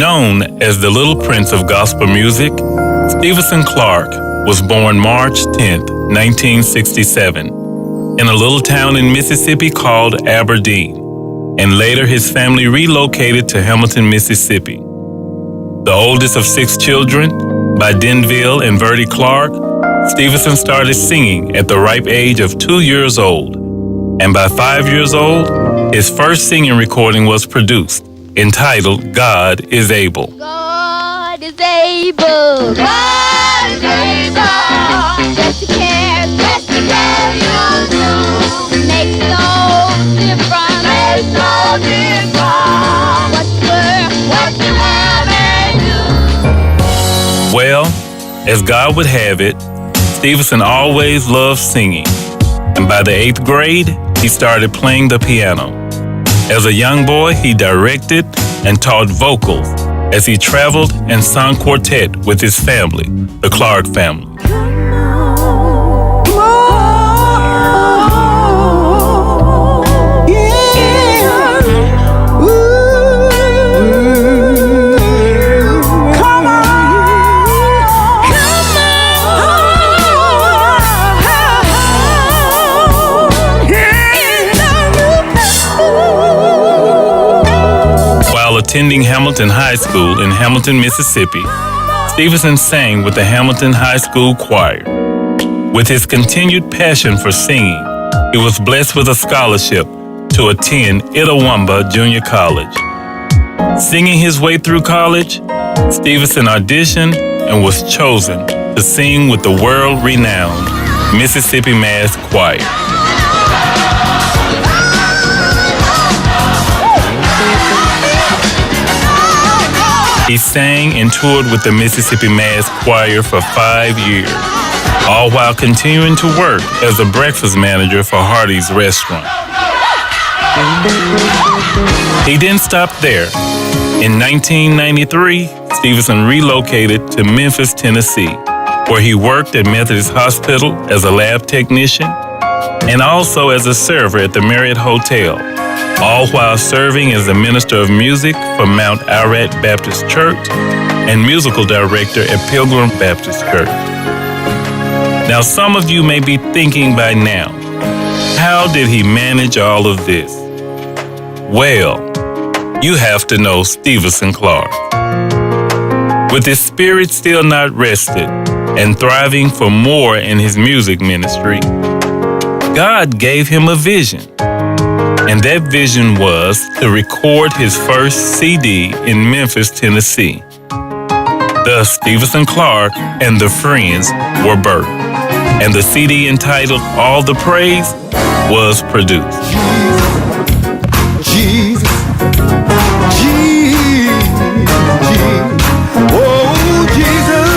Known as the Little Prince of Gospel Music, Stevenson Clark was born March 10, 1967, in a little town in Mississippi called Aberdeen, and later his family relocated to Hamilton, Mississippi. The oldest of 6 children, by Denville and Verdi Clark, Stevenson started singing at the ripe age of 2 years old, and by 5 years old, his first singing recording was produced, entitled God is Able. God is able. God is able. Just to care, just to care you do. Makes no difference. Makes no difference. What the world may do. Well, as God would have it, Stevenson always loved singing, and by the 8th grade, he started playing the piano. As a young boy, he directed and taught vocals as he traveled and sang quartet with his family, the Clark family. Attending Hamilton High School in Hamilton, Mississippi, Stevenson sang with the Hamilton High School Choir. With his continued passion for singing, he was blessed with a scholarship to attend Itawamba Junior College. Singing his way through college, Stevenson auditioned and was chosen to sing with the world-renowned Mississippi Mass Choir. He sang and toured with the Mississippi Mass Choir for 5 years, all while continuing to work as a breakfast manager for Hardee's restaurant. He didn't stop there. In 1993, Stevenson relocated to Memphis, Tennessee, where he worked at Methodist Hospital as a lab technician and also as a server at the Marriott Hotel, all while serving as the minister of music for Mount Ararat Baptist Church and musical director at Pilgrim Baptist Church. Now, some of you may be thinking by now, how did he manage all of this? Well, you have to know Stevenson Clark. With his spirit still not rested and thriving for more in his music ministry, God gave him a vision. And that vision was to record his first CD in Memphis, Tennessee. Thus, Stevenson Clark and the Friends were birthed, and the CD entitled All the Praise was produced. Jesus, Jesus, Jesus, oh Jesus,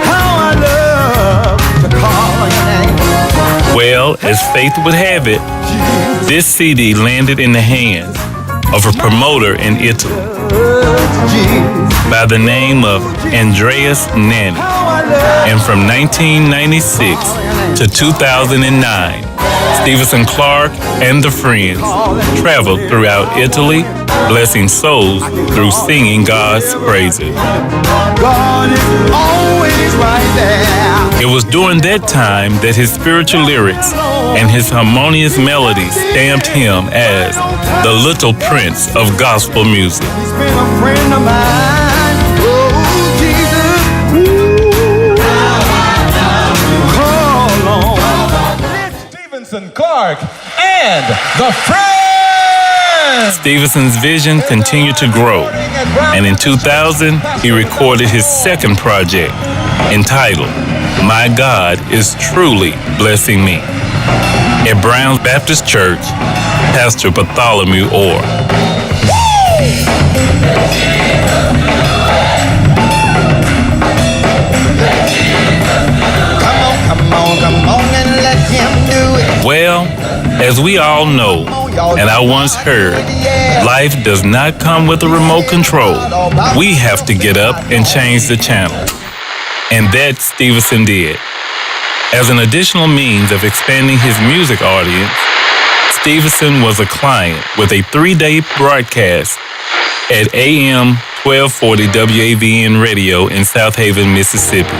how I love to call your name. Well, as fate would have it, this CD landed in the hands of a promoter in Italy by the name of Andreas Nanni. And from 1996 to 2009, Stevenson Clark and the Friends traveled throughout Italy, blessing souls through singing God's praises. God is always right there. It was during that time that his spiritual lyrics and his harmonious melodies stamped him as the Little Prince of Gospel Music. He's been a friend of mine. Oh, Jesus. Call on Stevenson Clark and the Friends. Stevenson's vision continued to grow, and in 2000, he recorded his second project, entitled My God is Truly Blessing Me, at Brown's Baptist Church, Pastor Bartholomew Orr. Come on, and let him do it. Well, as we all know, and I once heard, life does not come with a remote control. We have to get up and change the channel. And that Stevenson did. As an additional means of expanding his music audience, Stevenson was a client with a 3-day broadcast at AM 1240 WAVN Radio in South Haven, Mississippi.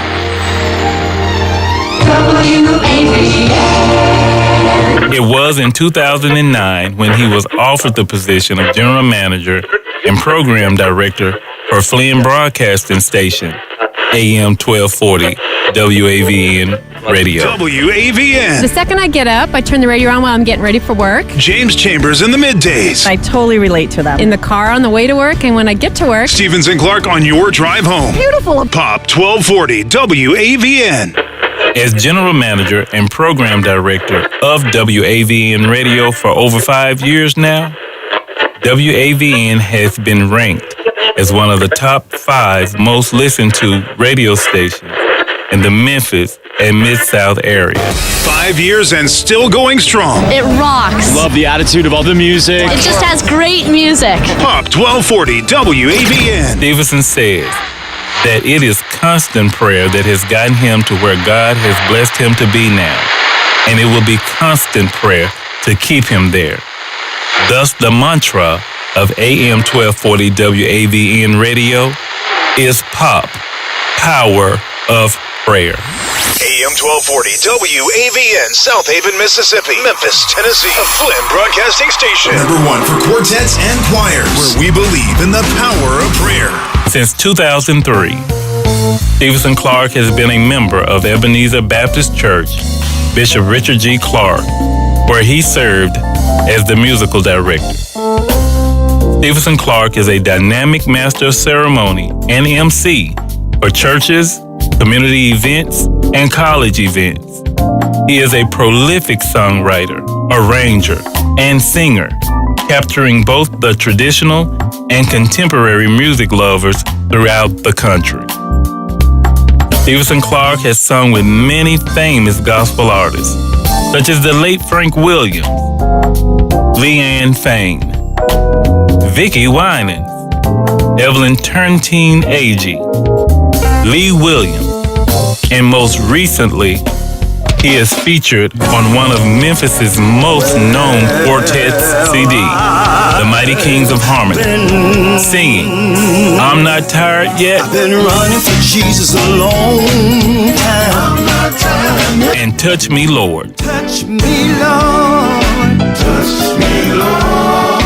It was in 2009 when he was offered the position of General Manager and Program Director for Flynn Broadcasting Station, AM 1240 WAVN Radio. WAVN. The second I get up, I turn the radio on while I'm getting ready for work. James Chambers in the middays. I totally relate to them. In the car on the way to work, and when I get to work. Stevenson Clark on your drive home. Beautiful. Pop 1240 WAVN. As General Manager and Program Director of WAVN Radio for over 5 years now, WAVN has been ranked as one of the top 5 most listened to radio stations in the Memphis and Mid-South area. 5 years and still going strong. It rocks. Love the attitude of all the music. It just has great music. Pop 1240 WAVN. Stevenson says that it is constant prayer that has gotten him to where God has blessed him to be now, and it will be constant prayer to keep him there. Thus, the mantra of AM 1240 WAVN Radio is POP, Power of Prayer. AM 1240 WAVN, South Haven, Mississippi, Memphis, Tennessee, a Flynn Broadcasting Station. #1 for quartets and choirs, where we believe in the power of prayer. Since 2003, Stevenson Clark has been a member of Ebenezer Baptist Church, Bishop Richard G. Clark, where he served as the musical director. Stevenson Clark is a dynamic master of ceremony and MC for churches, community events, and college events. He is a prolific songwriter, arranger, and singer, capturing both the traditional and contemporary music lovers throughout the country. Stevenson Clark has sung with many famous gospel artists, such as the late Frank Williams, Leanne Fain, Vicki Winans, Evelyn Turntine Agee, Lee Williams, and most recently, he is featured on one of Memphis's most known quartets CD, The Mighty Kings of Harmony, singing I'm Not Tired Yet, I've been running for Jesus a long time. and Touch Me Lord. Touch me, Lord. Touch me, Lord.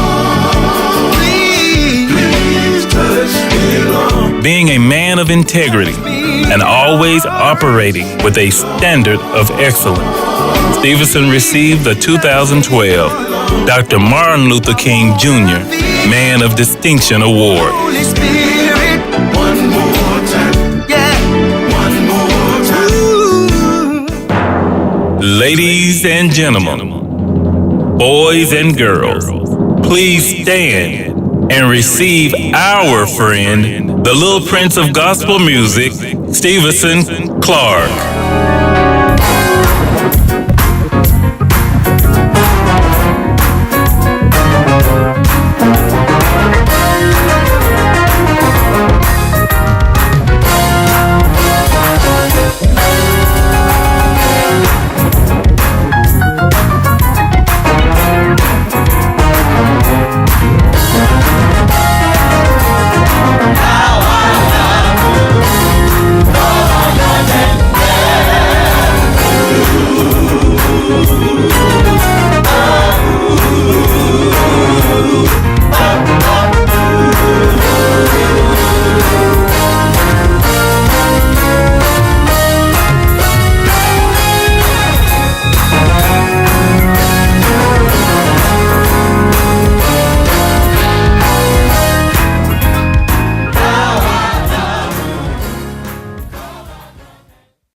Please touch me, Lord. Being a man of integrity and always operating with a standard of excellence, Stevenson received the 2012 Dr. Martin Luther King Jr. Man of Distinction Award. Holy Spirit, one more time. Yeah, one more time. Ladies and gentlemen, boys and girls, please stand and receive our friend, the Little Prince of Gospel Music, Stevenson Clark.